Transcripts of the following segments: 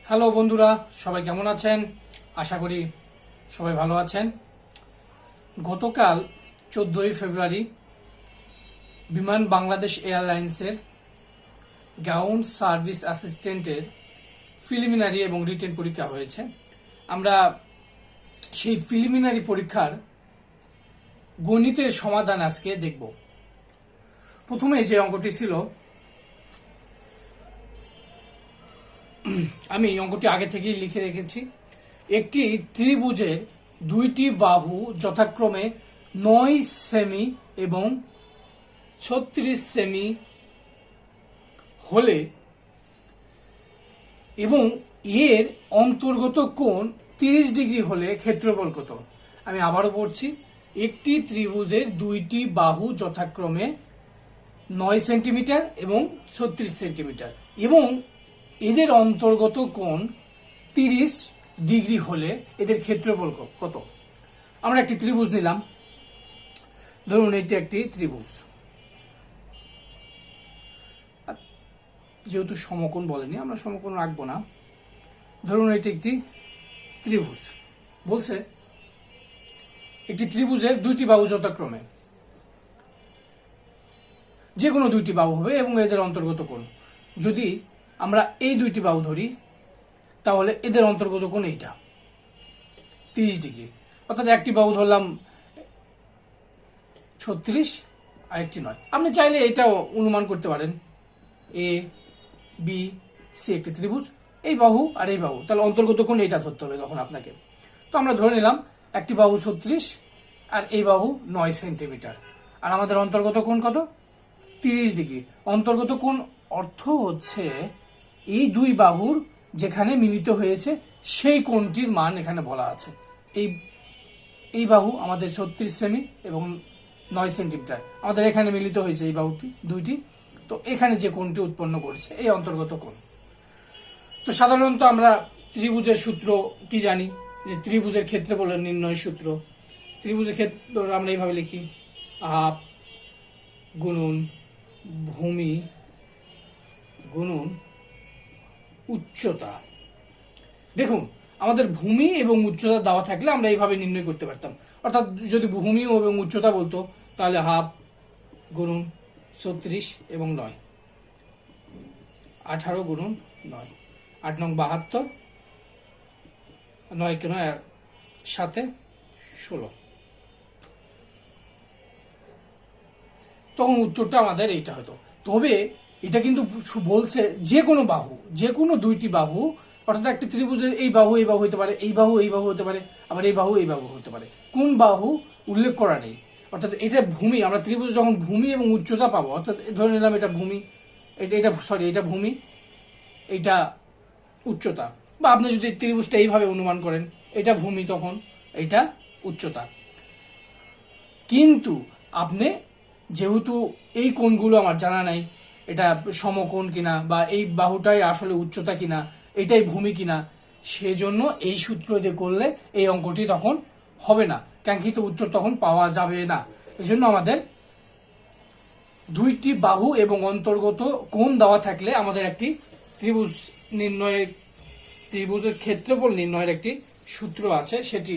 Hello বন্ধুরা, সবাই কেমন আছেন? আশা করি সবাই ভালো আছেন। গতকাল 14ই ফেব্রুয়ারি বিমান বাংলাদেশ এয়ারলাইন্সের গ্রাউন্ড সার্ভিস অ্যাসিস্ট্যান্টের প্রিলিমিনারি এবং রিটেন পরীক্ষা হয়েছে। আমরা সেই প্রিলিমিনারি পরীক্ষার গণিতের সমাধান আজকে দেখব। প্রথমে যে অঙ্কটি ছিল, আমি অঙ্কটি আগে থেকেই লিখে রেখেছি। একটি ত্রিভুজের দুইটি বাহু যথাক্রমে 9 সেমি এবং 36 সেমি হলে এবং এর অন্তর্গত কোণ 30 ডিগ্রি হলে ক্ষেত্রফল কত? আমি আবারও পড়ছি। একটি ত্রিভুজের দুইটি বাহু যথাক্রমে 9 সেন্টিমিটার এবং 36 সেন্টিমিটার এবং এদের অন্তর্গত কোণ 30 ডিগ্রি হলে এদের ক্ষেত্রফল কত? আমরা একটি ত্রিভুজ নিলাম। ধরুন এটি একটি ত্রিভুজ, যেহেতু সমকোণ বলেনি আমরা সমকোণ রাখবো না। ধরুন এটি একটি ত্রিভুজ। বলছে একটি ত্রিভুজের দুইটি বাহু যথাক্রমে, যে কোনো দুইটি বাহু হবে এবং এদের অন্তর্গত কোণ, যদি আমরা এই দুইটি বাহু ধরি তাহলে এদের অন্তর্গত কোণ এইটা 30 ডিগ্রি। অর্থাৎ একটি বাহু ধরলাম 36 আর একটি 9। আপনি চাইলে এটাও অনুমান করতে পারেন, এ বি সি একটি ত্রিভুজ, এই বাহু আর এই বাহু, তাহলে অন্তর্গত কোণ এইটা ধরতে হবে তখন আপনাকে। তো আমরা ধরে নিলাম একটি বাহু 36 আর এই বাহু 9 সেন্টিমিটার, আর আমাদের অন্তর্গত কোণ কত? 30 ডিগ্রি। অন্তর্গত কোণ অর্থ হচ্ছে এই দুই বাহুর যেখানে মিলিত হয়েছে সেই কোণটির মান এখানে বলা আছে। এই বাহু আমাদের 36 সেমি এবং 9 সেন্টিমিটার, আমাদের এখানে মিলিত হয়েছে এই বাহুটি দুইটি, তো এখানে যে কোণটি উৎপন্ন করছে এই অন্তর্গত কোণ। তো সাধারণত আমরা ত্রিভুজের সূত্র কি জানি, যে ত্রিভুজের ক্ষেত্রফলের নির্ণয় সূত্র। ত্রিভুজের ক্ষেত্র আমরা এইভাবে লিখি, আপ গুণন ভূমি গুণন উচ্চতা। দেখুন, আমাদের ভূমি এবং উচ্চতা দেওয়া থাকলে আমরা এইভাবে নির্ণয় করতে পারতাম। অর্থাৎ যদি ভূমি এবং উচ্চতা বলতো তাহলে হাফ গুণন 36 এবং 9, 18 গুণন 9, 8 নং 72, 9 কে 9 সাথে 16। তখন উত্তরটা আমাদের এইটা হতো। তবে এটা কিন্তু বলছে যে কোনো বাহু, যে কোনো দুইটি বাহু, অর্থাৎ একটি ত্রিভুজের এই বাহু হতে পারে, এই বাহু হতে পারে, আবার এই বাহু হতে পারে। কোন বাহু উল্লেখ করা নেই। অর্থাৎ এটা ভূমি, আমরা ত্রিভুজ যখন ভূমি এবং উচ্চতা পাবো, অর্থাৎ ধরে নিলাম এটা ভূমি, এটা ভূমি, এইটা উচ্চতা, বা আপনি যদি ত্রিভুজটা এইভাবে অনুমান করেন এটা ভূমি, তখন এটা উচ্চতা। কিন্তু আপনি যেহেতু এই কোণগুলো আমার জানা নাই, এটা সমকোণ কিনা বা এই বাহুটাই আসলে উচ্চতা কিনা, এটাই ভূমি কিনা, সেজন্য এই সূত্র দিয়ে করলে এই অঙ্কটি তখন হবে না, কাঙ্ক্ষিত উত্তর তখন পাওয়া যাবে না। এজন্য আমাদের দুইটি বাহু এবং অন্তর্গত কোণ দেওয়া থাকলে আমাদের একটি ত্রিভুজের ক্ষেত্রফল নির্ণয়ের একটি সূত্র আছে, সেটি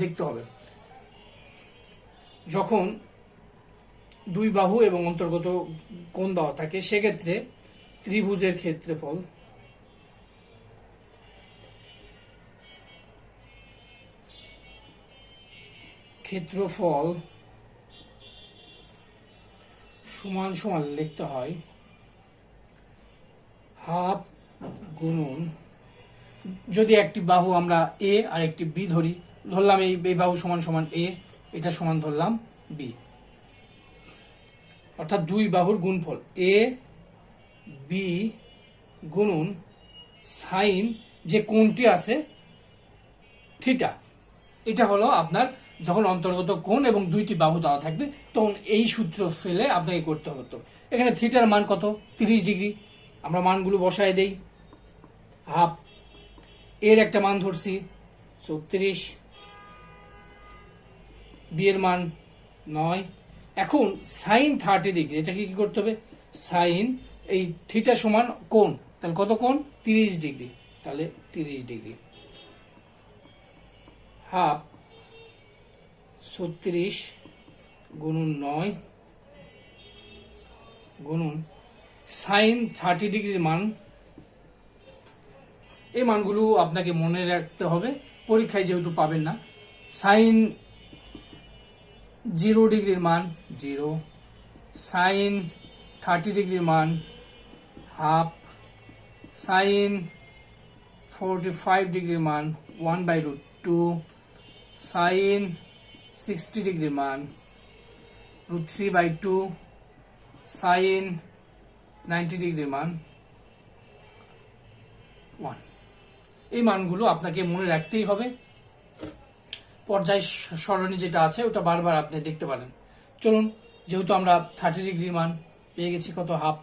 দেখতে হবে। যখন দুই বাহু এবং অন্তর্গত কোণ দেওয়া থাকে সেক্ষেত্রে ত্রিভুজের ক্ষেত্রফল সমান সমান লিখতে হয় হাফ গুণন, যদি একটি বাহু আমরা এ আর একটি বি ধরলাম এই বাহু সমান সমান এ, এটা সমান ধরলাম বি, অর্থাৎ দুই বাহুর গুণফল এ বি গুণন সাইন যে কোণটি আছে থিটা। এটা হলো আপনার যখন অন্তর্গত কোণ এবং দুইটি বাহু দেওয়া থাকবে তখন এই সূত্র ফেলে আপনাকে করতে হতো। এখানে থিটার মান কত? 30 ডিগ্রি। আমরা মানগুলো বসায় দেই। হাফ এর একটা মান ধরছি 34, বি এর মান 9। এখন সাইন 30 ডিগ্রি, এটাকে কি করতে হবে? সাইন এই থিটা সমান কোণ, তাহলে কত কোণ? 30 ডিগ্রি। তাহলে 30 ডিগ্রি। হাফ 36 গুণন 9 গুণন সাইন 30 ডিগ্রির মান। এই মানগুলো আপনাকে মনে রাখতে হবে, পরীক্ষায় যেহেতু পাবেন না। সাইন 0 ডিগ্রির মান 0, সাইন 30 ডিগ্রির মান হাফ, সাইন 45 ডিগ্রির মান 1/√2, সাইন 60 ডিগ্রির মান √3/2, সাইন 90 ডিগ্রির মান 1। এই মানগুলো আপনাকে মনে রাখতেই হবে। পর্যায় সরণি যেটা আছে ওটা বারবার আপনি দেখতে পারেন। চলুন, যেহেতু আমরা 30 ডিগ্রির মান পেয়ে গেছি, কত হাফ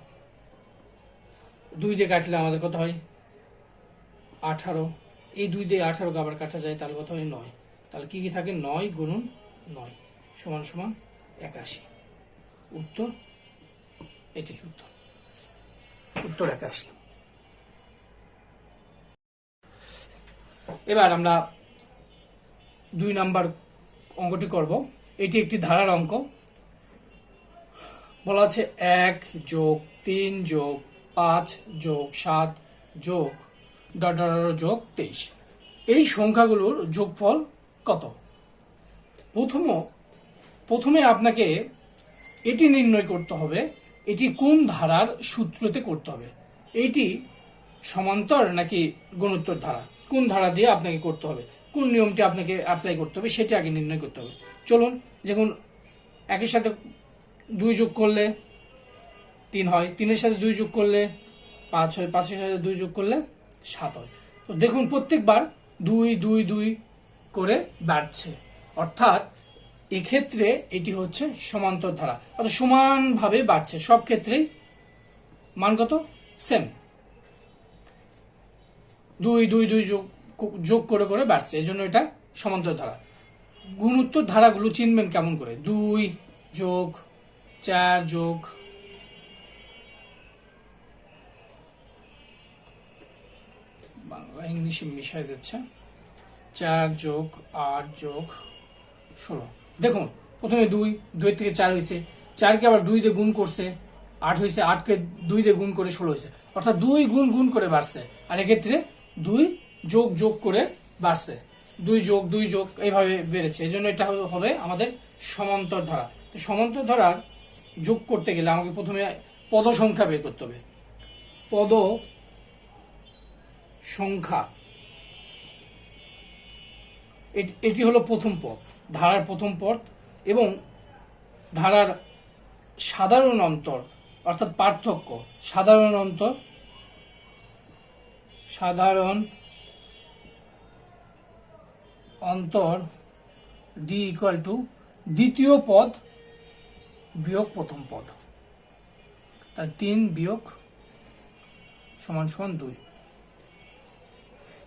2 দিয়ে কাটলে আমাদের কত হয় 18, এই 2 দিয়ে 18 আবার কাটা যায়, তাহলে কত হয় 9। তাহলে কি কি থাকে 9 গুণন 9 সমান সমান 81। উত্তর এটি উত্তর 81। এবার আমরা 2 নাম্বার অঙ্কটি করব। এটি একটি ধারার অঙ্ক। বলা আছে 1 + 3 + 5 + 7 + যোগ 23। এই সংখ্যাগুলোর যোগফল কত? প্রথমে আপনাকে এটি নির্ণয় করতে হবে, এটি কোন ধারার সূত্রতে করতে হবে। এটি সমান্তর নাকি গুণোত্তর ধারা, কোন ধারা দিয়ে আপনাকে করতে হবে, কোন নিয়মটি আপনাকে অ্যাপ্লাই করতে হবে সেটা আগে নির্ণয় করতে হবে। চলুন, যেমন 1-এর সাথে 2 যোগ করলে 3 হয়, 3-এর সাথে 2 যোগ করলে 5 হয়, 5-এর সাথে 2 যোগ করলে 7 হয়। তো দেখুন প্রত্যেকবার 2 2 2 করে বাড়ছে, অর্থাৎ এক্ষেত্রে এটি হচ্ছে সমান্তর ধারা, অর্থাৎ সমানভাবে বাড়ছে, সব ক্ষেত্রেই মান কত সেম, 2 2 2 যোগ করে করে বাড়ছে, এই জন্য এটা সমান্তর ধারা। গুণোত্তর ধারাগুলো চিনবেন কেমন করে? 2 যোগ 4 যোগ বাংলা ইংলিশে মিশাই যাচ্ছে, 4 যোগ 8 যোগ 16। দেখুন প্রথমে 2 থেকে 4 হয়েছে, 4কে আবার 2 দিয়ে গুণ করছে 8 হয়েছে, 8কে 2 দিয়ে গুণ করে 16 হয়েছে, অর্থাৎ 2 গুণ গুণ করে বাড়ছে। আর এক্ষেত্রে 2 যোগ যোগ করে বাড়ছে, 2 যোগ 2 যোগ এইভাবে বেড়েছে, এই জন্য এটা হবে আমাদের সমান্তর ধারা। তো সমান্তর ধারার যোগ করতে গেলে আমাকে প্রথমে পদ সংখ্যা বের করতে হবে। পদ সংখ্যা, এটি হলো প্রথম পদ, ধারার প্রথম পদ, এবং ধারার সাধারণ অন্তর অর্থাৎ পার্থক্য, সাধারণ অন্তর ডি ইকুয়াল টু দ্বিতীয় পদ বিয়োগ প্রথম পদ, তাহলে 3 বিয়োগ সমান সমান 2।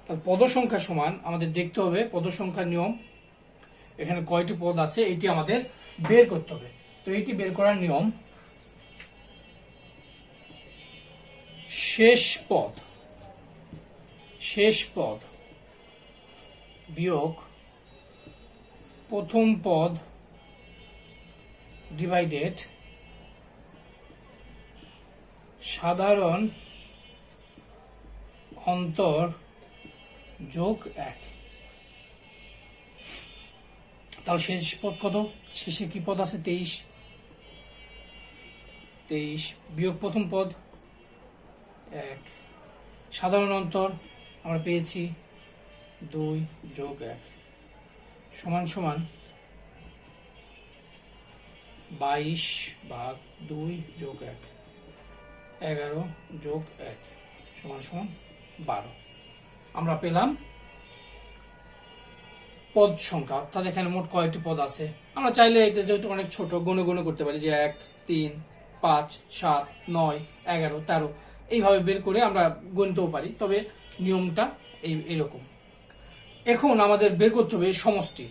তাহলে পদ সংখ্যা সমান আমাদের দেখতে হবে পদ সংখ্যার নিয়ম, এখানে কয়টি পদ আছে এটি আমাদের বের করতে হবে। তো এটি বের করার নিয়ম, শেষ পদ বিয়োগ প্রথম পদ ডিভাইডেড সাধারণ অন্তর যোগ 1। তাহলে শেষ পদ কত? শেষে কি পদ আছে? 23 বিয়োগ প্রথম পদ 1, সাধারণ অন্তর আমরা পেয়েছি 2 যোগ 1 সমান সমান 22 ভাগ 2 যোগ 1, 11 যোগ 1 সমান সমান 12। আমরা পেলাম পদ সংখ্যা, অর্থাৎ এখানে মোট কয়টি পদ আছে। আমরা চাইলে এটা যেহেতু অনেক ছোট গুণে গুণে করতে পারি, যে 1 3 5 7 9 11 13 এইভাবে বের করে আমরা গুনতেও পারি, তবে নিয়মটা এইরকম। এখন আমাদের বের করতে হবে সমষ্টি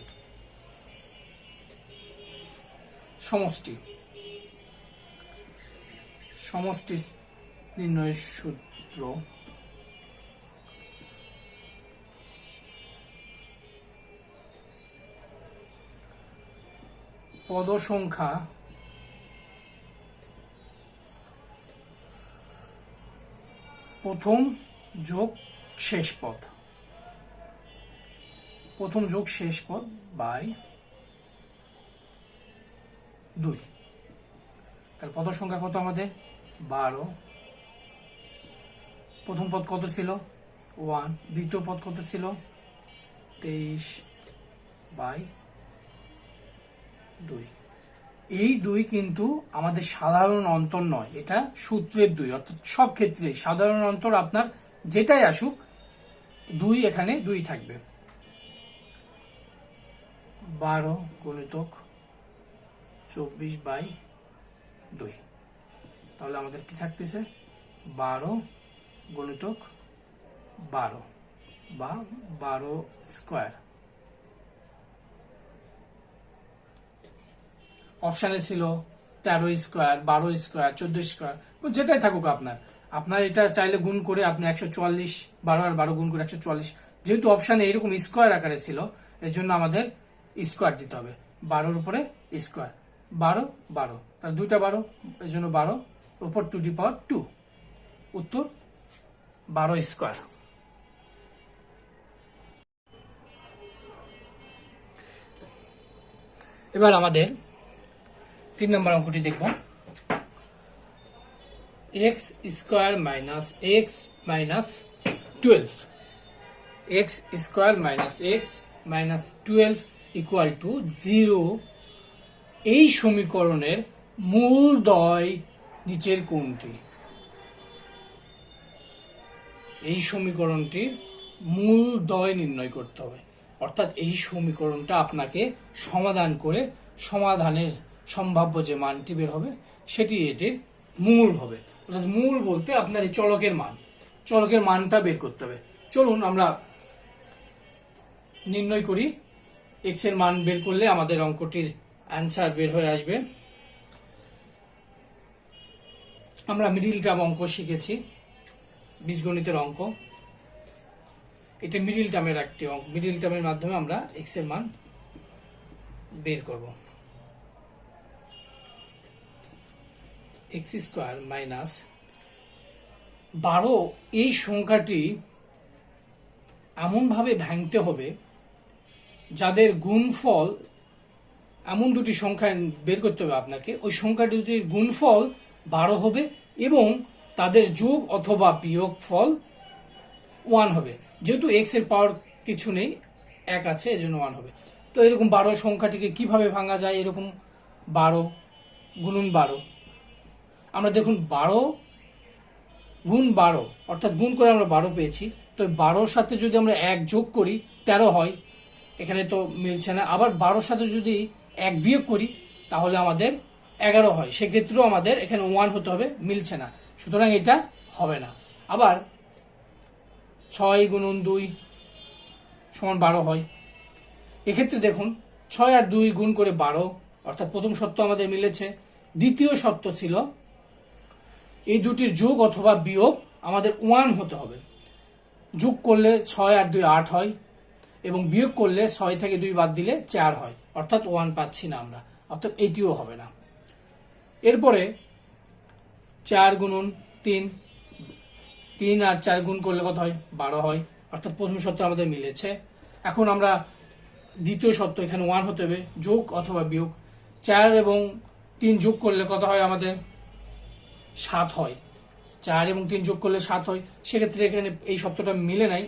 নির্ণয়ের সূত্র। পদ সংখ্যা প্রথম যোগ শেষ পদ, প্রথম যোগ শেষ পদ বাই 2। তাহলে পদ সংখ্যা কত আমাদের 12। প্রথম পদ কত ছিল 1, দ্বিতীয় পদ কত ছিল 23 বাই 2। এই 2 কিন্তু আমাদের সাধারণ অন্তর নয়, এটা সূত্রের 2, অর্থাৎ সব ক্ষেত্রে সাধারণ অন্তর আপনার যেটাই আসুক 2 এখানে 2 থাকবে। 12 গুণিতক 24 বাই 2, তাহলে আমাদের কি থাকতেছে 12 গুণিতক 12 বা 12 স্কোয়ার। অপশানে ছিল 13 স্কোয়ার, 12 স্কোয়ার, 14 স্কোয়ার, যেটাই থাকুক আপনার এটা চাইলে গুণ করে আপনি 144, 12 আর 12 গুণ করে 144। যেহেতু অপশানে এরকম স্কোয়ার আকারে ছিল এর জন্য আমাদের স্কোয়ার দিতে হবে, 12-র উপরে স্কোয়ার, 12 12, তার দুইটা 12 এর জন্য 12 উপর 2^2, উত্তর 12 স্কোয়ার। এবার আমাদের 3 নম্বর অঙ্কটি দেখব। X square minus x minus 12, x square minus x minus 12 equal to 0। এই সমীকরণের মূলদ্বয় নিচের কোনটি? এই সমীকরণটির মূলদ্বয় নির্ণয় করতে হবে, অর্থাৎ এই সমীকরণটা আপনাকে সমাধান করে সমাধানের সম্ভাব্য যে মানটি বের হবে সেটি এটির মূল হবে। অর্থাৎ মূল বলতে আপনার এই চলকের মানটা বের করতে হবে। চলুন আমরা নির্ণয় করি। এক্স এর মান বের করলে আমাদের অঙ্কটির অ্যান্সার বের হয়ে আসবে। আমরা মিডিল টার্ম অঙ্ক শিখেছি, বীজগণিতের অঙ্ক। এটা মিডিল টার্মের একটি অঙ্ক, মিডিল টার্মের মাধ্যমে আমরা এক্স এর মান বের করব। এক্স স্কোয়ার মাইনাস 12, এই সংখ্যাটি এমনভাবে ভাঙতে হবে যাদের গুণফল, এমন দুটি সংখ্যা বের করতে হবে আপনাকে, ওই সংখ্যা দুটির গুণফল 12 হবে এবং তাদের যোগ অথবা বিয়োগ ফল 1 হবে। যেহেতু এক্স এর পাওয়ার কিছু নেই, 1 আছে, এজন্য 1 হবে। তো এরকম 12 সংখ্যাটিকে কিভাবে ভাঙা যায়? এরকম 12 গুণন 12, আমরা দেখুন 12 গুণ 12, অর্থাৎ গুণ করে আমরা 12 পেয়েছি। তো 12-র সাথে যদি আমরা 1 যোগ করি 13 হয়, এখানে তো মিলছে না। আবার 12-র সাথে যদি 1 বিয়োগ করি তাহলে আমাদের 11 হয়, সেক্ষেত্রেও আমাদের এখানে 1 হতে হবে, মিলছে না, সুতরাং এটা হবে না। আবার 6 গুণন 2 সমান 12 হয়। এক্ষেত্রে দেখুন 6 আর 2 গুণ করে 12, অর্থাৎ প্রথম শর্ত আমাদের মিলেছে। দ্বিতীয় শর্ত ছিল এই দুটির যোগ অথবা বিয়োগ আমাদের 1 হতে হবে। যোগ করলে 6 আর 2 8 হয় এবং বিয়োগ করলে 6 থেকে 2 বাদ দিলে 4 হয়, অর্থাৎ 1 পাচ্ছি না আমরা, অর্থাৎ এটিও হবে না। এরপরে 4 গুণন 3, 3 আর 4 গুণ করলে কত হয়? 12 হয়, অর্থাৎ প্রথম শর্ত আমাদের মিলেছে। এখন আমরা দ্বিতীয় শর্ত, এখানে 1 হতে হবে, যোগ অথবা বিয়োগ। 4 এবং 3 যোগ করলে কত হয়? আমাদের 7 হয়। 4 এবং 3 যোগ করলে 7 হয়, সেক্ষেত্রে এখানে এই শর্তটা মিলে নাই।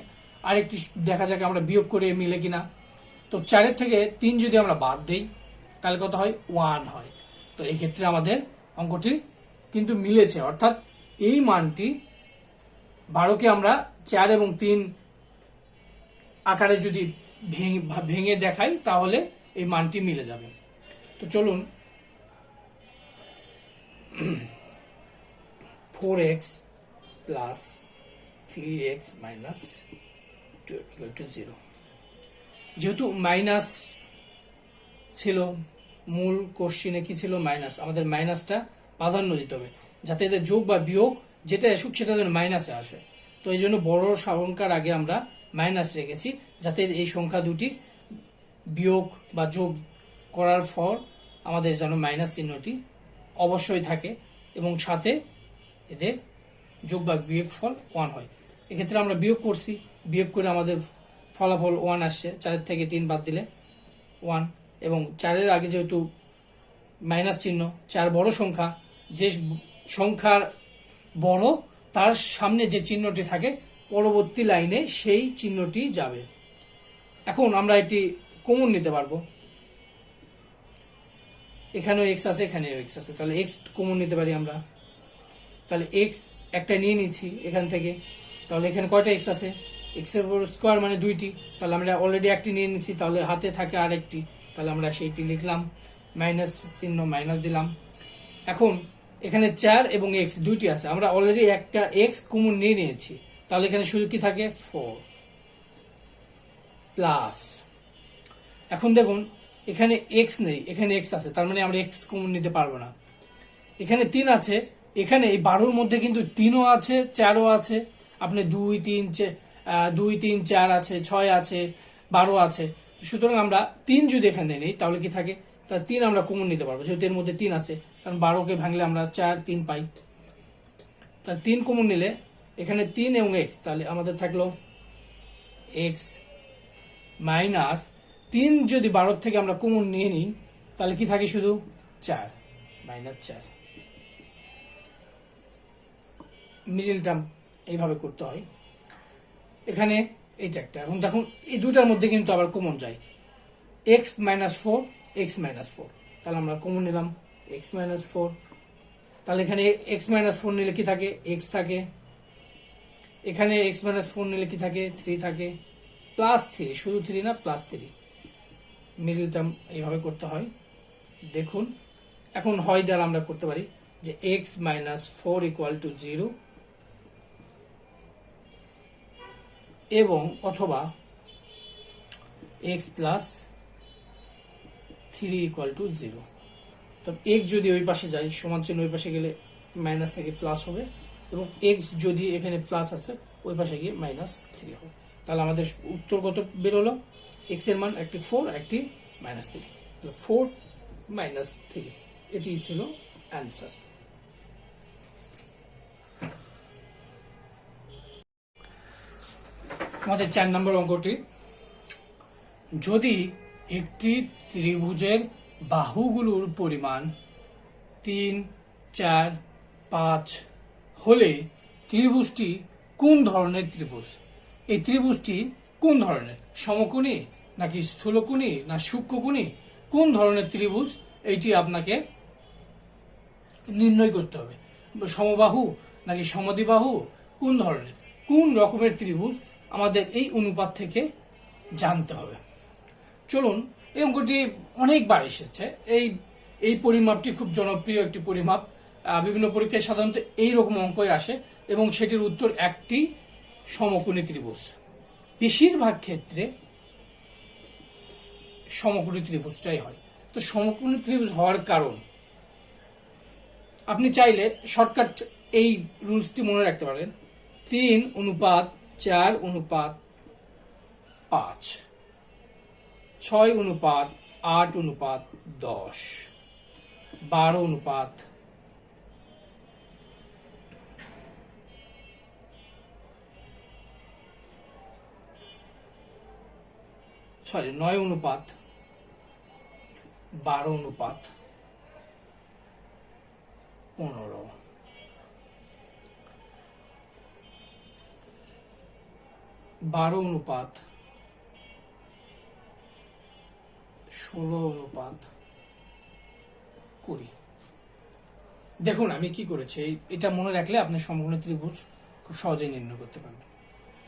আরেকটি দেখা যাক আমরা বিয়োগ করে মিলে কিনা। তো 4-এর থেকে 3 যদি আমরা বাদ দিই তাহলে কত হয়? 1 হয়। তো এই ক্ষেত্রে আমাদের অঙ্কটি কিন্তু মিলেছে, অর্থাৎ এই মানটি 12কে আমরা 4 এবং 3 আকারে যদি ভেঙে দেখাই তাহলে এই মানটি মিলে যাবে। তো চলুন 4x প্লাস 3x মাইনাস 0, যেহেতু মাইনাস ছিল, মূল কোশ্চিনে কি ছিল? মাইনাস। আমাদের মাইনাসটা প্রাধান্য দিতে হবে, যাতে এদের যোগ বা বিয়োগ যেটা আসুক সেটা যেন মাইনাসে আসে। তো এই জন্য বড় সংখ্যার আগে আমরা মাইনাস রেখেছি, যাতে এই সংখ্যা দুটি বিয়োগ বা যোগ করার পর আমাদের যেন মাইনাস চিহ্নটি অবশ্যই থাকে এবং সাথে এদের যোগ বা বিয়োগ ফল 1 হয়। এক্ষেত্রে আমরা বিয়োগ করছি, বিয়োগ করে আমাদের ফলাফল 1 আসছে, 4 থেকে 3 বাদ দিলে 1, এবং 4-এর আগে যেহেতু মাইনাস চিহ্ন, 4 বড় সংখ্যা, যে সংখ্যার বড় তার সামনে যে চিহ্নটি থাকে পরবর্তী লাইনে সেই চিহ্নটি যাবে। এখন আমরা এটি কমন নিতে পারবো, এখানেও এক্স আছে, এখানেও এক্স আছে, তাহলে এক্স কমন নিতে পারি আমরা। তাহলে এক্স একটা নিয়ে নিচ্ছি এখান থেকে, তাহলে এখানে কয়টা এক্স আছে, এক্স এর স্কোয়ার মানে 2টি, তাহলে আমরা অলরেডি একটি নিয়ে নিচ্ছি, তাহলে হাতে থাকে আরেকটি, তাহলে আমরা সেইটি লিখলাম, মাইনাস চিহ্ন মাইনাস দিলাম। এখন এখানে 4 এবং এক্স 2টি আছে, আমরা অলরেডি একটা এক্স কমন নিয়ে নিয়েছি, তাহলে এখানে শুধু কি থাকে 4 প্লাস। এখন দেখুন এখানে এক্স নেই, এখানে এক্স আছে, তার মানে আমরা এক্স কমন নিতে পারবো না। এখানে 3 আছে, এখানে এই 12-র মধ্যে কিন্তু 3ও আছে 4ও আছে, আপনি 2 3 4 আছে, 6 আছে, 12 আছে, সুতরাং আমরা 3 যদি এখানে নেই তাহলে কি থাকে, তাহলে 3 আমরা কমন নিতে পারবো, যেহেতু এর মধ্যে 3 আছে, কারণ 12কে ভাঙলে আমরা 4 3 পাই, তাহলে 3 কমন নিলে এখানে 3 এবং এক্স, তাহলে আমাদের থাকলো এক্স মাইনাস 3, যদি 12 থেকে আমরা কমন নিয়ে নিই তাহলে কি থাকে শুধু 4 মাইনাস 4। মিডিল টার্ম এইভাবে করতে হয়। এখানে এইটা একটা, এখন দেখুন এই দুটার মধ্যে কিন্তু আবার কমন যায়, এক্স মাইনাস 4 এক্স মাইনাস 4, তাহলে আমরা কমন নিলাম এক্স মাইনাস 4, তাহলে এখানে এক্স মাইনাস 4 নিলে কি থাকে, এক্স থাকে, এখানে এক্স মাইনাস 4 নিলে কি থাকে 3 থাকে, প্লাস 3, শুধু 3 না প্লাস 3, মিডিল টার্ম এইভাবে করতে হয়। দেখুন এখন হয় দ্বারা আমরা করতে পারি যে এক্স মাইনাস 4 ইকুয়াল টু 0, এবং অথবা এক্স প্লাস 3 ইকুয়াল টু 0। তো এক্স যদি ওই পাশে যায়, সমান চিহ্ন ওই পাশে গেলে মাইনাস থেকে প্লাস হবে, এবং এক্স যদি এখানে প্লাস আছে ওই পাশে গিয়ে মাইনাস 3 হবে। তাহলে আমাদের উত্তর কত বেরোলো, এক্স এর মান একটি 4 একটি মাইনাস 3, তাহলে 4 মাইনাস 3 এটি ছিল অ্যান্সার। আমাদের 4 নম্বর অঙ্কটি, যদি একটি ত্রিভুজের বাহুগুলোর পরিমাণ 3 4 5 হলে ত্রিভুজটি কোন ধরনের ত্রিভুজ? এই ত্রিভুজটি কোন ধরনের, সমকোণী নাকি স্থূলকোণী না সূক্ষ্মকোণী, কোন ধরনের ত্রিভুজ এইটি আপনাকে নির্ণয় করতে হবে। সমবাহু নাকি সমদ্বিবাহু, কোন ধরনের, কোন রকমের ত্রিভুজ আমাদের এই অনুপাত থেকে জানতে হবে। চলুন, এই অঙ্কটি অনেকবার এসেছে, এই পরিমাপটি খুব জনপ্রিয় একটি পরিমাপ, বিভিন্ন পরীক্ষায় সাধারণত এইরকম অঙ্কই আসে, এবং সেটির উত্তর একটি সমকোণী ত্রিভুজ। বেশিরভাগ ক্ষেত্রে সমকোণী ত্রিভুজটাই হয়। তো সমকোণী ত্রিভুজ হওয়ার কারণ, আপনি চাইলে শর্টকাট এই রুলসটি মনে রাখতে পারেন, 3:4:5, 6:8:10, 12 9:12:15, 12:16:20। দেখুন আমি কি করেছি, এটা মনে রাখলে আপনি সমকোণী ত্রিভুজ খুব সহজেই নির্ণয় করতে পারবেন।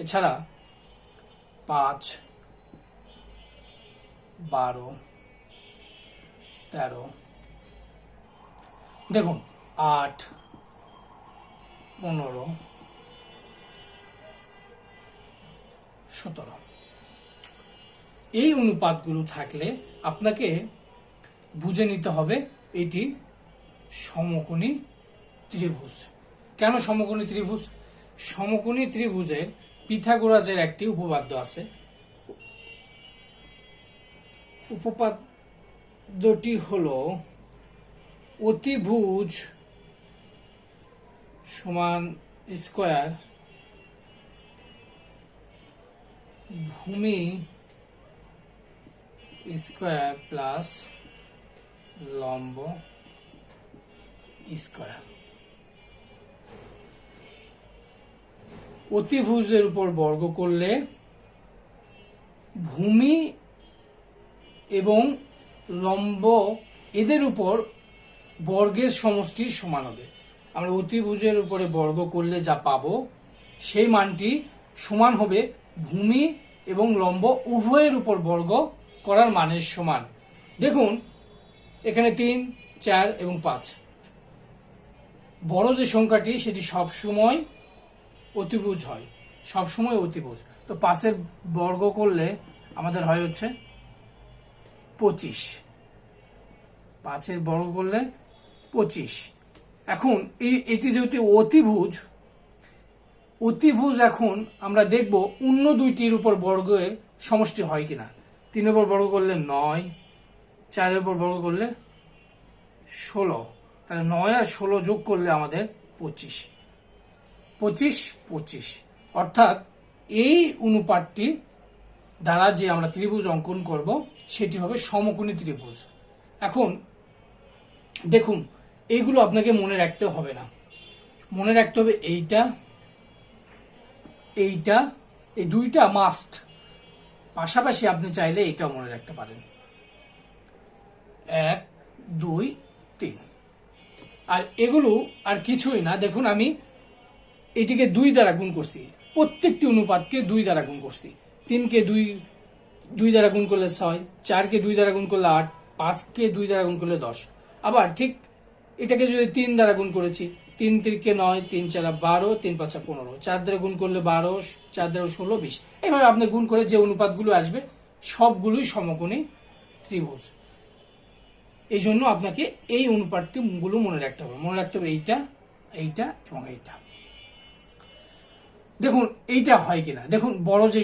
এছাড়া 5 12 13, দেখুন 8 15 17, এই অনুপাতগুলো থাকলে আপনাকে বুঝে নিতে হবে এটি সমকোণী ত্রিভুজ। কেন সমকোণী ত্রিভুজ? সমকোণী ত্রিভুজের পিথাগোরাসের একটি উপপাদ্য আছে, উপপাদ্যটি হলো, সমকোণী ত্রিভুজের পিথাগোরাসের একটি উপপাদ্য আছে, উপপাদ্যটি হলো, সমকোণী ত্রিভুজের সমকোণী ত্রিভুজের পিথাগোরাসের একটি উপপাদ্য আছে, উপপাদ্যটি হলো, সমকোণী ত্রিভুজের সমকোণী ত্রিভুজের উপপাদ্য দুটি হলো অতিভুজ সমান স্কয়ার ভূমি স্কয়ার প্লাস লম্ব স্কয়ার। অতিভুজের উপর বর্গ করলে ভূমি এবং লম্ব এদের উপর বর্গের সমষ্টির সমান হবে। আমরা অতিভুজের উপরে বর্গ করলে যা পাবো সেই মানটি সমান হবে ভূমি এবং লম্ব উভয়ের উপর বর্গ করার মানের সমান। দেখুন এখানে 3, 4 এবং 5, বড় যে সংখ্যাটি সেটি সবসময় অতিভুজ হয়, সবসময় অতিভুজ। তো 5-এর বর্গ করলে আমাদের হয় হচ্ছে 25, 5-এর বর্গ করলে 25। এখন এটি যেহেতু অতিভুজ এখন আমরা দেখব অন্য দুইটির উপর বর্গের সমষ্টি হয় কিনা। 3-এর উপর বর্গ করলে 9, 4-এর উপর বর্গ করলে 16, তাহলে 9 আর 16 যোগ করলে আমাদের 25, 25, 25। অর্থাৎ এই অনুপাতটি দ্বারা যে আমরা ত্রিভুজ অঙ্কন করব সেটি হবে সমকোণী ত্রিভুজ। এখন দেখুন এইগুলো আপনাকে মনে রাখতে হবে না, মনে রাখতে হবে এইটা, এইটা, এই দুইটা মাস্ট। পাশাপাশি আপনি চাইলে এটাও মনে রাখতে পারেন, 1, 2, 3। আর এগুলো আর কিছুই না। দেখুন আমি এটিকে 2 দ্বারা গুণ করছি, প্রত্যেকটি অনুপাতকে 2 দ্বারা গুণ করছি। 3-কে 2 দ্বারা গুণ করলে 6, 4-কে 2 দ্বারা গুণ করলে 8, 5-কে 2 দ্বারা গুণ করলে 10। আবার ঠিক এটাকে যদি 3 দ্বারা গুণ করেছি, 3 3-কে 9, 3 4 12, 3 5 15, 4 দ্বারা গুণ করলে 12, 4 দ্বারা 16, 20। এইভাবে আপনি গুণ করে যে অনুপাতগুলো আসবে সবগুলোই সমকোণী ত্রিভুজ। এই জন্য আপনাকে এই অনুপাতটি গুলো মনে রাখতে হবে, মনে রাখতে হবে এইটা, এইটা এবং এইটা। দেখুন এইটা হয় কিনা। দেখুন বড় যে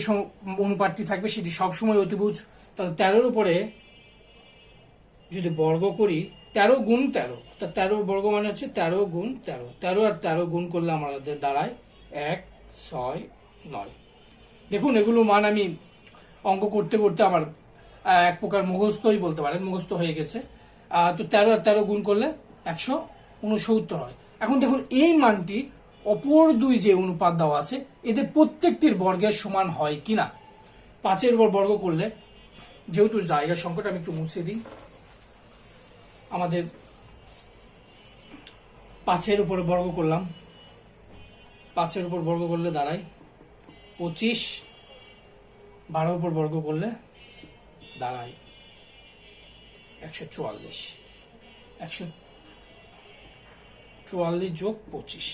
অনুপাতটি থাকবে সেটি সবসময় অতিভুজ। তাহলে 13-এর উপরে যদি বর্গ করি 13 গুণ 13, অর্থাৎ 13 বর্গ মানে হচ্ছে 13 গুণ 13, 13 আর 13 গুণ করলে আমাদের দাঁড়ায় 1, 6, 9। দেখুন এগুলো মান আমি অঙ্ক করতে করতে আমার এক প্রকার মুখস্থই বলতে পারেন, মুখস্থ হয়ে গেছে। তো 13 আর 13 গুণ করলে 169 হয়। এখন দেখুন এই মানটি অপর দুই যে অনুপাত দেওয়া আছে এদের প্রত্যেকটির বর্গের সমান হয় কিনা। 5-এর উপর বর্গ করলে, যেহেতু জায়গার সংখ্যাটা আমি একটু মুছে দিই, আমাদের 5-এর উপরে বর্গ করলাম, 5-এর উপর বর্গ করলে দাঁড়ায় 25, 12-এর উপর বর্গ করলে দাঁড়ায় 144, 144 যোগ 25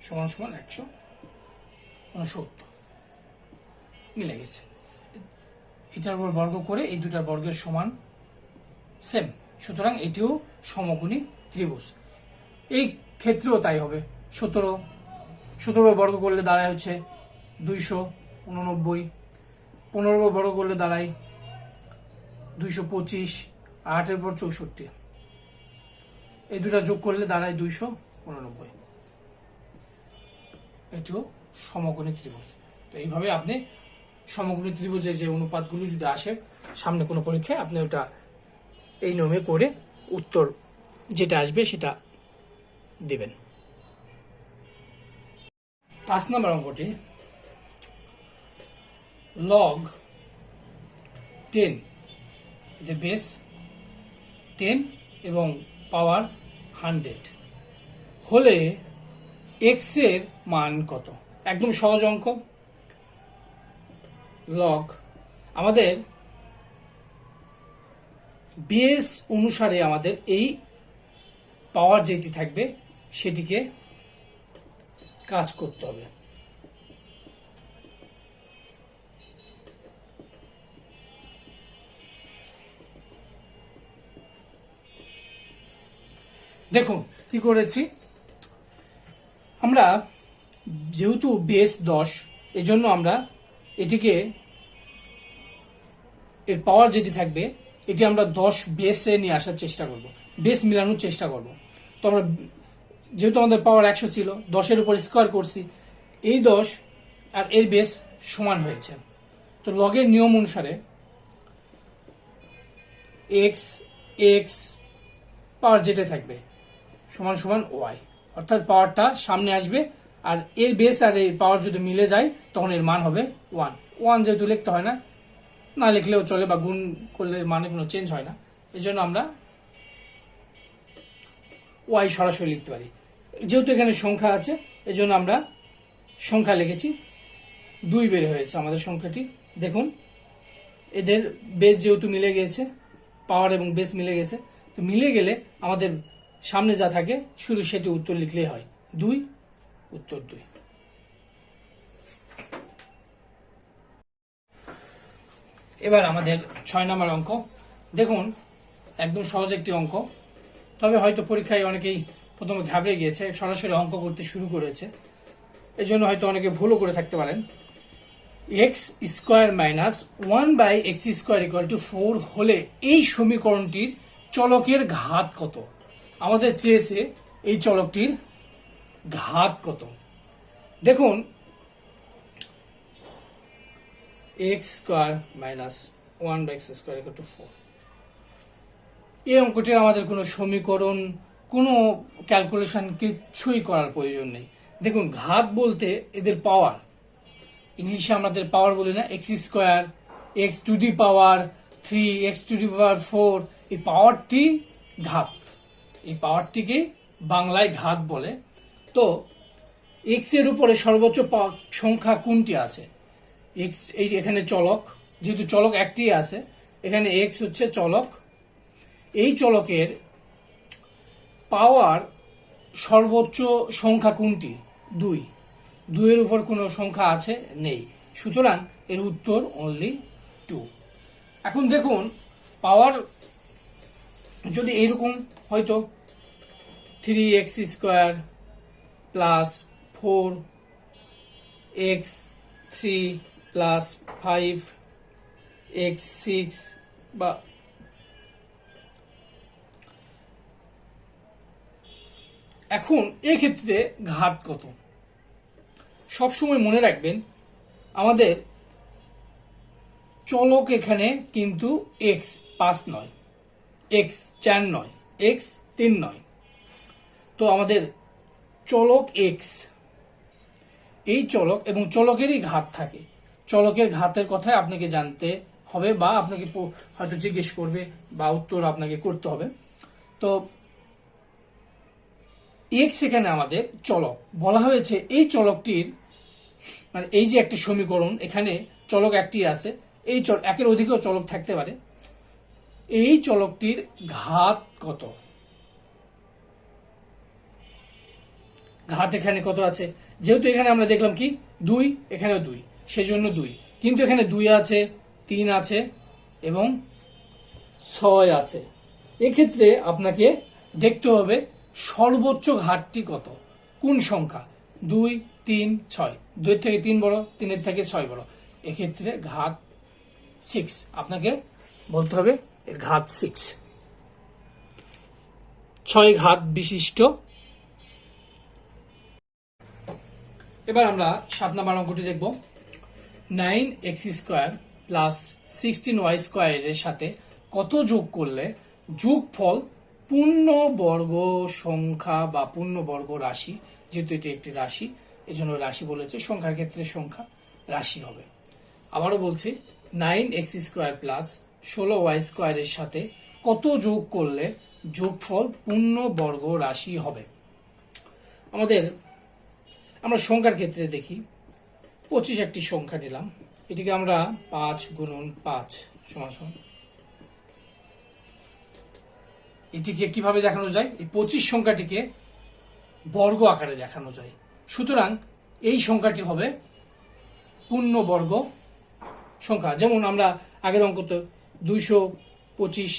সমান সমান 169, মিলে গেছে। এটার উপর বর্গ করে এই দুটার বর্গের সমান সেম, সুতরাং এটিও সমকোণী ত্রিভুজ। এই ক্ষেত্রেও তাই হবে। 17 বর্গ করলে দাঁড়ায় হচ্ছে 289, 15 বর্গ করলে দাঁড়ায় 225, 8-এর পর 64, এই দুটা যোগ করলে দাঁড়ায় 289। এটিও সমকোণী ত্রিভুজ। তো এইভাবে আপনি সমকোণী ত্রিভুজের যে অনুপাতগুলো যদি আসে সামনে কোনো পরীক্ষায়, আপনি ওটা এই নিয়মে করে উত্তর যেটা আসবে সেটা দেবেন। 5 নম্বর অঙ্কটি log 10, এদের বেস 10 এবং পাওয়ার 100 হলে x এর মান কত। একদম সহজ অঙ্ক। log আমাদের বেস অনুসারে আমাদের এই পাওয়ার যেটি থাকবে সেটিকে কাজ করতে হবে। দেখুন কি করেছি আমরা, যেহেতু বেস 10 এজন্য আমরা এটিকে এর পাওয়ার যেটি থাকবে এটি আমরা 10 বেসে নিয়ে আসার চেষ্টা করব, বেস মিলানোর চেষ্টা করব। তো আমরা যেহেতু আমাদের পাওয়ার 100 ছিল, 10-এর উপর স্কোয়ার করছি, এই 10 আর এর বেস সমান হয়েছে। তো লগের নিয়ম অনুসারে এক্স এক্স পাওয়ার যেটা থাকবে সমান সমান ওয়াই, অর্থাৎ পাওয়ারটা সামনে আসবে, আর এর বেস আর এর পাওয়ার যদি মিলে যায় তখন এর মান হবে 1। 1 যেহেতু লিখতে হয় না, না লিখলেও চলে, বা গুণ করলে মানে কোনো চেঞ্জ হয় না, এই জন্য আমরা ওয়াই সরাসরি লিখতে পারি। যেহেতু এখানে সংখ্যা আছে, এই জন্য আমরা সংখ্যা লিখেছি, 2 বের হয়েছে আমাদের সংখ্যাটি। দেখুন এদের বেস যেহেতু মিলে গিয়েছে, পাওয়ার এবং বেস মিলে গেছে, তো মিলে গেলে আমাদের সামনে যা থাকে শুধু সেটি উত্তর লিখলেই হয়, 2, উত্তর 2। এবার আমাদের 6 নম্বর অঙ্ক। দেখুন একদম সহজ একটি অঙ্ক, তবে হয়তো পরীক্ষায় অনেকেই প্রথমে ঘাবড়ে গিয়েছে, সরাসরি অঙ্ক করতে শুরু করেছে, এজন্য হয়তো অনেকে ভুলও করে থাকতে পারেন। এক্স স্কোয়ার মাইনাস 1/x² = 4 হলে এই সমীকরণটির চলকের ঘাত কত? আমাদের চেয়েছে এই চলকটির ঘাত কত। দেখুন x² - 1/x² = 4, এই অঙ্কটির আমাদের কোনো সমীকরণ, কোনো ক্যালকুলেশন কিছুই করার প্রয়োজন নেই। দেখুন ঘাত বলতে এদের পাওয়ার, ইংলিশে আমাদের পাওয়ার বলি না, x², x⁻³ x⁻⁴, এই পাওয়ারটি ঘাত, এই পাওয়ারটিকে বাংলায় ঘাত বলে। তো এক্স এর উপরে সর্বোচ্চ সংখ্যা কোনটি আছে? এক্স, এই যে এখানে চলক, যেহেতু চলক একটি আছে, এখানে এক্স হচ্ছে চলক, এই চলকের পাওয়ার সর্বোচ্চ সংখ্যা কোনটি? 2। 2 এর উপর কোনো সংখ্যা আছে? নেই, সুতরাং এর উত্তর অনলি 2। এখন দেখুন পাওয়ার যদি এইরকম হয়তো 3x² + 4x3 + 5x6, বা এখন এক্ষেত্রে ঘাত কত? সবসময় মনে রাখবেন আমাদের চলক এখানে কিন্তু x5 নয়, x4 নয়, x3 নয়, তো আমাদের চলক x, এই চলক এবং চলকেরই ঘাত থাকে। চলকের ঘাতের কথাই আপনাকে জানতে হবে, বা আপনাকে হয়তো জিজ্ঞেস করবে, বা উত্তর আপনাকে করতে হবে। তো x এখানে আমাদের চলক বলা হয়েছে, এই চলকটির মানে এই যে একটি সমীকরণ, এখানে চলক একটি আছে, এই একের অধিকও চলক থাকতে পারে, এই চলকটির ঘাত কত? ঘাত এখানে কত আছে? যেহেতু এখানে আমরা দেখলাম কি 2, এখানেও 2, সেজন্য 2, কিন্তু এখানে 2 আছে, 3 আছে এবং 6 আছে। এক্ষেত্রে আপনাকে দেখতে হবে সর্বোচ্চ ঘাতটি কত, কোন সংখ্যা? 2, 3, 6, 2 এর থেকে 3 বড়, 3 এর থেকে 6 বড়, এক্ষেত্রে ঘাত 6, আপনাকে বলতে হবে এর ঘাত 6, 6 ঘাত বিশিষ্ট। এবার আমরা 7 নম্বর অঙ্কটি দেখব। 9x² + 16y² এর সাথে কত যোগ করলে যোগফল পূর্ণবর্গ সংখ্যা বা পূর্ণবর্গ রাশি, যেহেতু এটি একটি রাশি এজন্য রাশি বলেছে, সংখ্যার ক্ষেত্রে সংখ্যা রাশি হবে। আবারও বলছি 9x² + 16y² এর সাথে কত যোগ করলে যোগফল পূর্ণবর্গ রাশি হবে? আমরা সংখ্যার ক্ষেত্রে দেখি, 25 একটি সংখ্যা নিলাম, এটিকে আমরা 5 × 5 = এটিকে কিভাবে দেখানো যায়? এই 25 সংখ্যাটিকে বর্গ আকারে দেখানো যায়, সুতরাং এই সংখ্যাটি হবে পূর্ণবর্গ সংখ্যা। যেমন আমরা আগের অঙ্কতে 225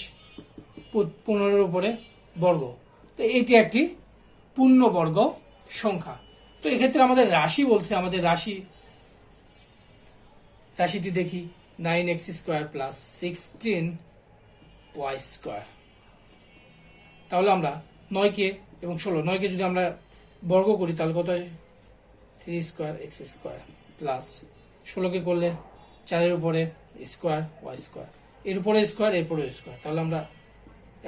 15-এর উপরে বর্গ, তো এটি একটি পূর্ণবর্গ সংখ্যা। তো এক্ষেত্রে আমাদের রাশি বলছে, আমাদের রাশিটি দেখি 9x² + 16 ওয়াই স্কোয়ার। তাহলে আমরা 9কে এবং 9কে যদি আমরা বর্গ করি তাহলে কত হয়? 3 স্কোয়ার এক্স স্কোয়ার প্লাস 16কে করলে 4-এর উপরে স্কোয়ার ওয়াই স্কোয়ার, এর উপরে স্কোয়ার এরপরে স্কোয়ার, তাহলে আমরা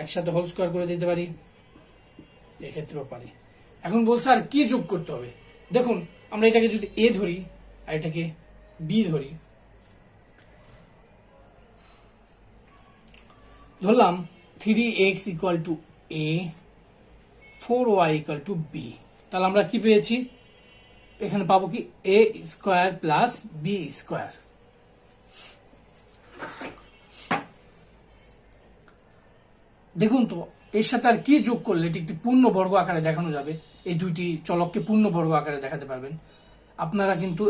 একসাথে হোল স্কোয়ার করে দিতে পারি, এক্ষেত্রেও পারি। এখন বলছে আর কি যোগ করতে হবে। দেখুন আমরা এটাকে যদি এ ধরি আর এটাকে বি ধরি, ধরলাম 3x equal to A, 4y equal to B, তাহলে আমরা কি পেয়েছি? এখানে পাবো কি? A square plus B square. দেখুন তো এর সাথে আর কি যোগ করলে এটি একটি পূর্ণ বর্গ আকারে দেখানো যাবে, এই দুইটি চলককে পূর্ণ বর্গ আকারে দেখাতে পারবেন। আপনারা কিন্তু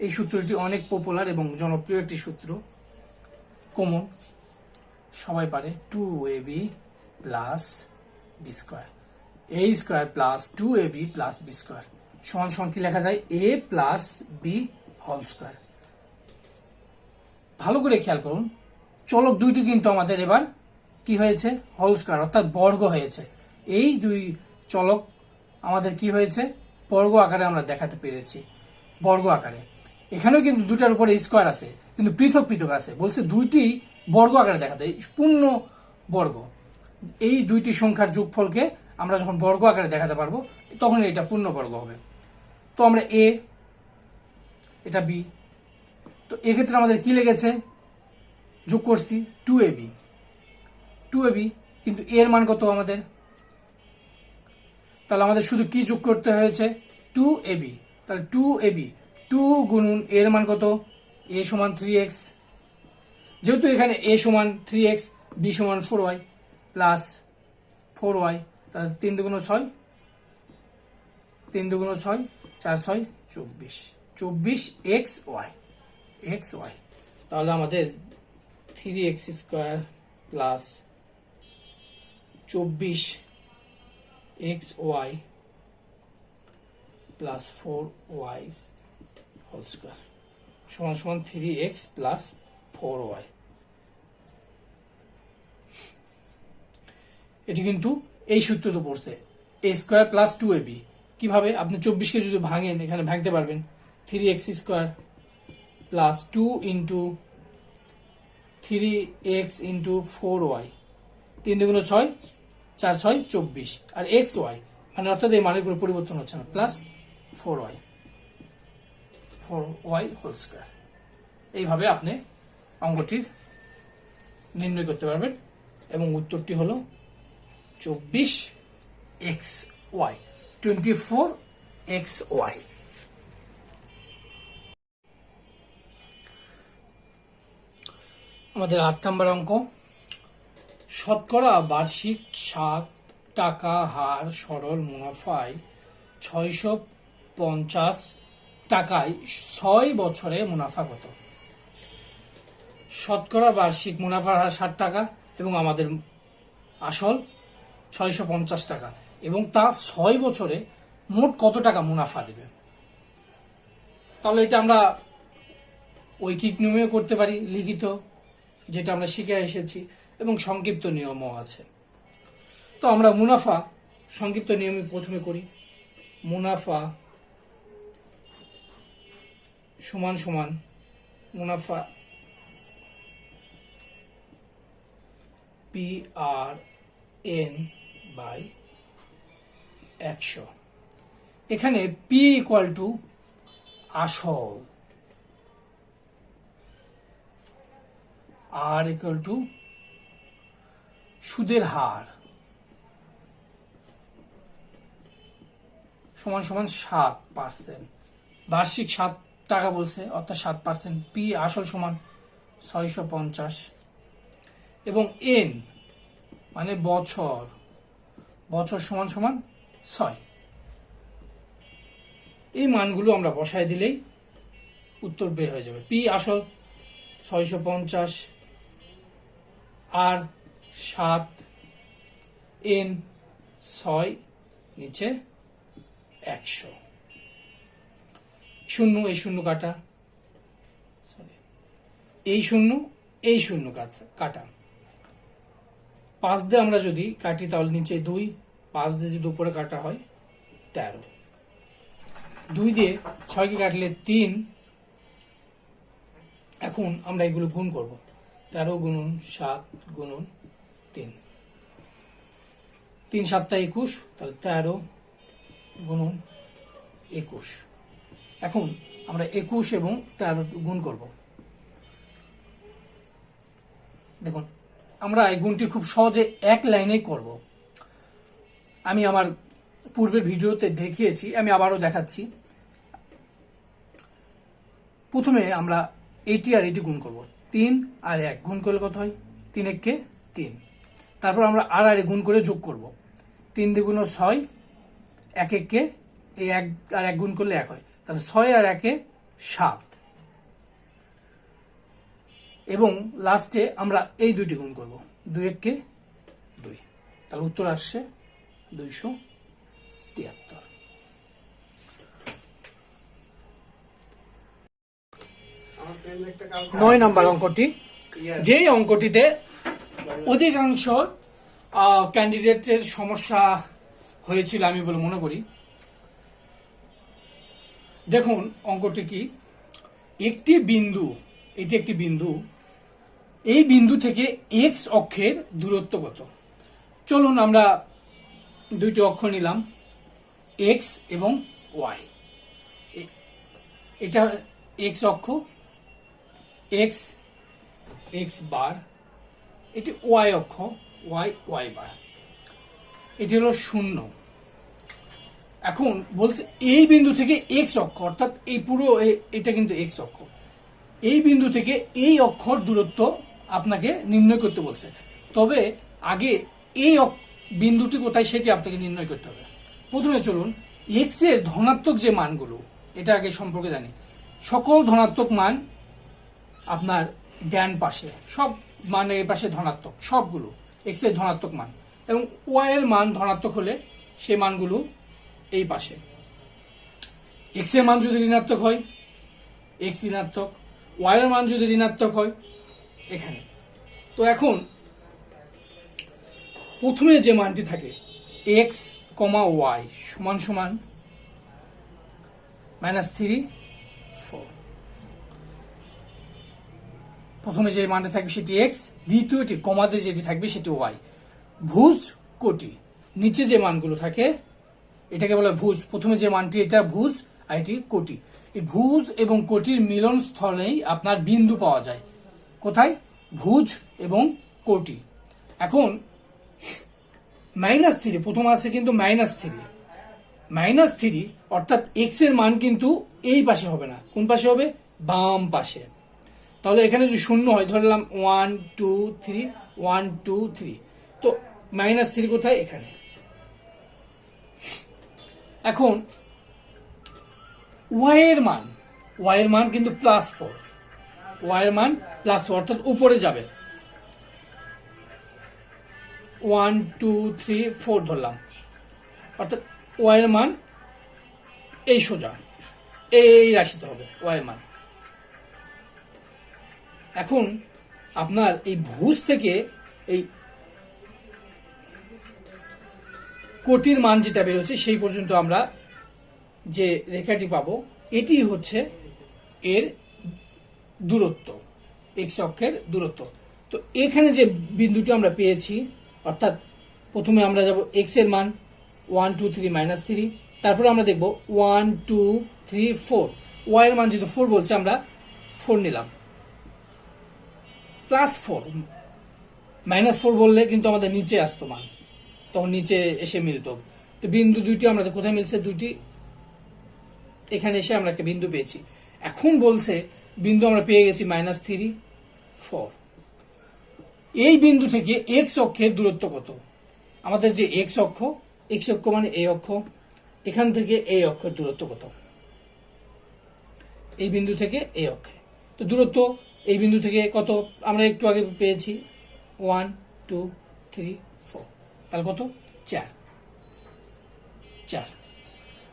এই সূত্রটি অনেক পপুলার এবং জনপ্রিয় একটি সূত্র, কমন, সবাই পারে। 2ab plus B square, A square plus 2ab plus B square সমান সমান কি লেখা যায়? A plus B whole square. ভালো করে খেয়াল করুন, চলক দুইটি কিন্তু আমাদের এবার কি হয়েছে? হোল স্কোয়ার, অর্থাৎ বর্গ হয়েছে। এই দুই চলক আমাদের কি হয়েছে? বর্গ আকারে আমরা দেখাতে পেরেছি, বর্গ আকারে। এখানেও কিন্তু দুটার উপরে স্কোয়ার আছে, কিন্তু পৃথক পৃথক আছে। বলছে দুইটি বর্গ আকারে দেখাতে, পূর্ণ বর্গ। এই দুইটি সংখ্যার যোগফলকে আমরা যখন বর্গ আকারে দেখাতে পারবো তখন এটা পূর্ণ বর্গ হবে। তো আমরা এ, এটা বি, তো এক্ষেত্রে আমাদের কি লেগেছে? যোগ করছি 2ab, 2ab, কিন্তু এর মান কত আমাদের? তাহলে আমাদের শুধু কি যোগ করতে হয়েছে? 2ab। তাহলে 2ab, 2 গুণন এর মান কত? a সমান 3x, যেহেতু এখানে a সমান 3x, b সমান 4y প্লাস 4y, তাহলে 3 দুগুণ 6, 3 দুগুণ 6, 4 6 24, 24xy, xy। তাহলে আমাদের 3x square plus 24xy plus 4y whole square সমান সমান 3x প্লাস 4y। এটি কিন্তু এই সূত্রতে পড়ছে, a স্কোয়ার প্লাস 2ab। কিভাবে? আপনি 24কে যদি ভাঙেন এখানে ভাঙতে পারবেন, 3x square plus 2 into 3x into 4y, 3 দুগুণ 6, 4 6 24, আর xy মানে অর্থাৎ এই মানের কোনো পরিবর্তন হচ্ছে না, প্লাস 4y হোল স্কোয়ার। এইভাবে আপনি অঙ্কটির নির্ণয় করতে পারবেন এবং উত্তরটি হলো 24xy, 24xy। আমাদের 8 নম্বর অঙ্ক, শতকরা বার্ষিক 7 টাকা হার সরল মুনাফায় 650 টাকায় 6 বছরে মুনাফা কত? শতকরা বার্ষিক মুনাফার হার 60 টাকা এবং আমাদের আসল 650 টাকা, এবং তা 6 বছরে মোট কত টাকা মুনাফা দেবে? তাহলে এটা আমরা ঐকিক নিয়মেও করতে পারি, লিখিত, যেটা আমরা শিখে এসেছি, এবং সংক্ষিপ্ত নিয়মও আছে। তো আমরা মুনাফা সংক্ষিপ্ত নিয়মে প্রথমে করি। মুনাফা সমান সমান মুনাফা PRN বাই 100। এখানে P ইকুয়াল টু আসল, R ইকুয়াল টু সুদের হার, সমান সমান 7%। বার্ষিক 7 টাকা বলছে, অর্থাৎ 7%। P আসল সমান 650 এবং N মানে বছর, বছর সমান সমান 6। এই মানগুলো আমরা বসায় দিলেই উত্তর বের হয়ে যাবে। P আসল 650, আর 7, N 6, নিচে 100, শূন্য এই শূন্য কাটা, এই শূন্য এই শূন্য কাটা, 5 দিয়ে আমরা যদি কাটি তাহলে নিচে 2, 5 দিয়ে যদি উপরে কাটা হয় 13, 2 দিয়ে 6 কে কাটলে 3। এখন আমরা এগুলো গুণ করব, 13 গুণন 7 গুণন 3, 3 7 21, তাহলে 13 গুণন 21। এখন আমরা 21 এবং 13 গুণ করব। দেখুন আমরা এই গুণটি খুব সহজে এক লাইনে করব। আমি আমার পূর্বের ভিডিওতে দেখিয়েছি, আমি আবারও দেখাচ্ছি। প্রথমে আমরা এটি আর এটি গুণ করব, 3 আর 1 গুণ করলে কত হয়? 3 1 3। তারপর আমরা আর গুণ করে যোগ করব, 3 দ্বিগুণ 6, 1 1 এই 1 আর 1 গুণ করলে 1 হয়, তাহলে 6 আর 1 7। এবং লাস্টে আমরা এই দুইটি গুণ করব, 2 1 2, তাহলে উত্তর আসছে 273। 9 নম্বর অঙ্কটি, যে অঙ্কটিতে অধিকাংশ ক্যান্ডিডেটের সমস্যা হয়েছিল আমি বলে মনে করি। দেখুন অঙ্কটি কি, একটি বিন্দু, এটি একটি বিন্দু, এই বিন্দু থেকে এক্স অক্ষের দূরত্ব কত? চলুন আমরা দুইটি অক্ষ নিলাম, এক্স এবং ওয়াই। এটা এক্স অক্ষ, এক্স এক্স বার, এটি ওয়াই অক্ষ, ওয়াই ওয়াই বার, এটি হলো 0। এখন বলছে এই বিন্দু থেকে এক্স অক্ষ, অর্থাৎ এই পুরো এটা কিন্তু এক্স অক্ষ, এই বিন্দু থেকে এই অক্ষর দূরত্ব আপনাকে নির্ণয় করতে বলছে। তবে আগে এই বিন্দুটি কোথায় সেটি আপনাকে নির্ণয় করতে হবে। প্রথমে চলুন এক্স এর ধনাত্মক যে মানগুলো, এটা আগে সম্পর্কে জানি। সকল ধনাত্মক মান আপনার ডান পাশে, সব মান এর পাশে ধনাত্মক, সবগুলো এক্স এর ধনাত্মক মান, এবং ওয়াই এর মান ধনাত্মক হলে সেই মানগুলো এই পাশে। এক্স এর মান যদি ঋণাত্মক হয় এক্স ঋণাত্মক, ওয়াই এর মান যদি ঋণাত্মক হয় এখানে। তো এখন প্রথমে যে মানটি থাকে এক্স কমা ওয়াই সমান সমান -3 4, প্রথমে যে মানটা থাকবে সেটি এক্স, দ্বিতীয়টি কমাতে যেটি থাকবে সেটি ওয়াই। ভুজ কোটি, নিচে যে মানগুলো থাকে এটাকে বলে ভুজ। প্রথমে যে মানটি এটা ভুজ আর এটি কোটি। এই ভুজ এবং কোটির মিলন স্থলেই আপনার বিন্দু পাওয়া যায়। কোথায়? ভুজ এবং কোটি। এখন -3, প্রথম আছে কিন্তু -3, অর্থাৎ এক্স এর মান কিন্তু এই পাশে হবে না, কোন পাশে হবে? বাম পাশে। তাহলে এখানে যদি 0 হয়, ধরলাম 1 2 3, 1 2 3, তো -3 কোথায়? এখানে। এখন ওয়াই এর মান কিন্তু +4, ওয়াই এর মান +4, অর্থাৎ উপরে যাবে। 1 2 3 4 ধরলাম, অর্থাৎ ওয়াই এর মান এই সোজা এই রাশিতে হবে ওয়াই এর মান। এখন আপনার এই ভুজ থেকে এই কোটির মান যেটা বেরোচ্ছে সেই পর্যন্ত আমরা যে রেখাটি পাবো এটি হচ্ছে এর দূরত্ব, এক্স অক্ষের দূরত্ব। তো এখানে যে বিন্দুটি আমরা পেয়েছি, অর্থাৎ প্রথমে আমরা যাব এক্স এর মান 1 2 3 -3, তারপরে আমরা দেখব 1 2 3 4, ওয়াই এর মান যেহেতু 4 বলছে আমরা 4 নিলাম, +4, -4 বললে কিন্তু আমাদের নিচে আসতো মান, তখন নিচে এসে মিলতো। তো বিন্দু দুইটি আমরা কোথায় মিলছে? দুইটি এখানে এসে আমরা একটা বিন্দু পেয়েছি। এখন বলছে বিন্দু আমরা পেয়ে গেছি -3 4। এই বিন্দু থেকে এক্স অক্ষের দূরত্ব কত? আমাদের যে এক্স অক্ষ মানে এই অক্ষ, এখান থেকে এই অক্ষের দূরত্ব কত? এই বিন্দু থেকে এই অক্ষে তো দূরত্ব এই বিন্দু থেকে কত আমরা একটু আগে পেয়েছি? 1 2 3 4, তাহলে কত? 4।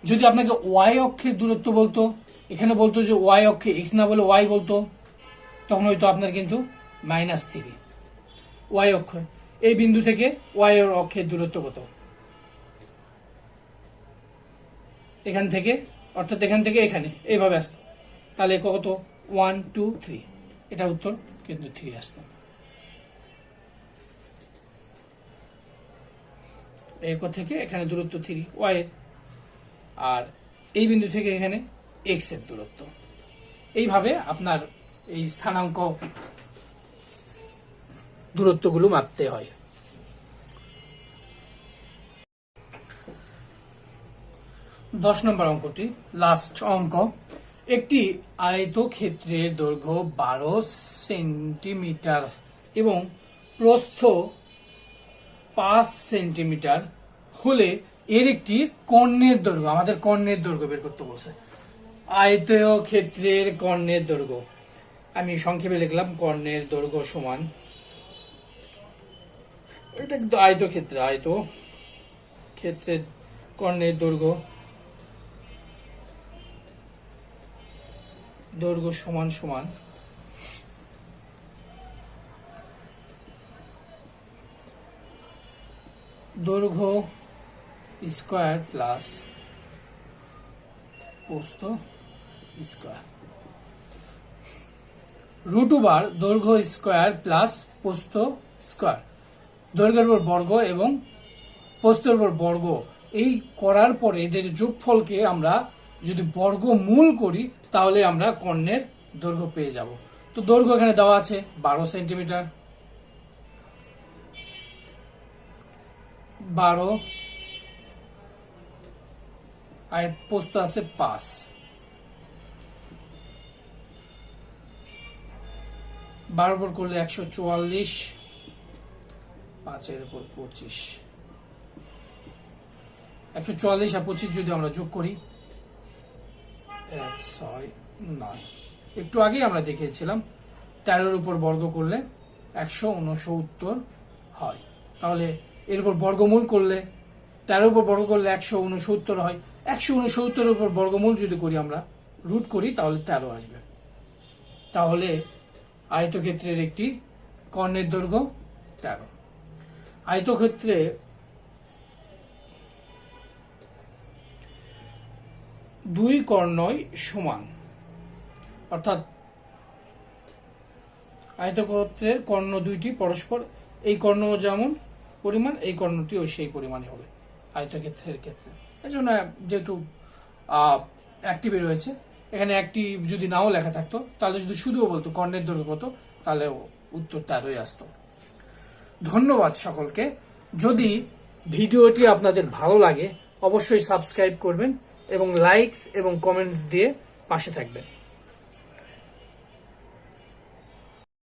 যদি আপনাকে ওয়াই অক্ষের দূরত্ব বলতো, এখানে বলতো যে ওয়াই অক্ষে এক্স না বলে ওয়াই বলতো, তখন হয়তো আপনার কিন্তু -3 ওয়াই অক্ষ। এই বিন্দু থেকে ওয়াই এর অক্ষের দূরত্ব কত? এখান থেকে, অর্থাৎ এখান থেকে এখানে এইভাবে আসতো, তাহলে কত? 1 2 3, এটা উত্তর কিন্তু 3 আসতো। এই থেকে এখানে দূরত্ব 3 ওয়াই এর, আর এই বিন্দু থেকে এখানে এক্স এর দূরত্ব। এইভাবে আপনার এই স্থানাঙ্ক দূরত্বগুলো মাপতে হয়। দশ নম্বর অঙ্কটি, লাস্ট অঙ্ক। একটি আয়তক্ষেত্রের দৈর্ঘ্য 12 সেন্টিমিটার এবং প্রস্থ 5 সেন্টিমিটার হলে এর একটি কর্ণের দৈর্ঘ্য, আমাদের কর্ণের দৈর্ঘ্য বের করতে বলছে। আয়তক্ষেত্রের কর্ণের দৈর্ঘ্য, আমি সংক্ষেপে লিখলাম কর্ণের দৈর্ঘ্য সমান, এটা কিন্তু আয়তক্ষেত্রের কর্ণের দৈর্ঘ্য সমান সমান দৈর্ঘ্য স্কয়ার প্লাস প্রস্থ স্কয়ার, √, দৈর্ঘ্য স্কয়ার প্লাস প্রস্থ স্কয়ার, দৈর্ঘ্যের উপর বর্গ এবং প্রস্থের উপর বর্গ, এই করার পরে এদের যোগফলকে আমরা যদি বর্গমূল করি তাহলে আমরা কর্ণের দৈর্ঘ্য পেয়ে যাব। তো দৈর্ঘ্য এখানে দেওয়া আছে 12 সেন্টিমিটার, 12, আর প্রস্থ আছে 5, 12 উপর করলে 144, 5 এর উপর 25, 144 আর 25 যদি আমরা যোগ করি 1 6 9, একটু আগেই আমরা দেখিয়েছিলাম 13 উপর বর্গ করলে 169 হয়। তাহলে এর উপর বর্গমূল করলে 13 উপর বর্গ করলে 169 হয়। 169 উপর বর্গমূল যদি করি আমরা, রুট করি, তাহলে 13 আসবে। তাহলে আয়তক্ষেত্রের একটি কর্ণের দৈর্ঘ্য 13। আয়তক্ষেত্রে দুই কর্ণই সমান, অর্থাৎ আয়তক্ষেত্রের কর্ণ দুইটি পরস্পর, এই কর্ণ যেমন পরিমাণ, এই কর্ণটিও সেই পরিমাণে হবে আয়তক্ষেত্রের ক্ষেত্রে। এই জন্য যেহেতু অ্যাক্টিভে রয়েছে, এখানে অ্যাক্টিভ যদি নাও লেখা থাকতো, তাহলে যদি শুধুও বলতো কর্ণের দৈর্ঘ্য কত, তাহলে উত্তর 13ই আসতো। ধন্যবাদ সকলকে। যদি ভিডিওটি আপনাদের ভালো লাগে অবশ্যই সাবস্ক্রাইব করবেন এবং লাইকস এবং কমেন্টস দিয়ে পাশে থাকবেন।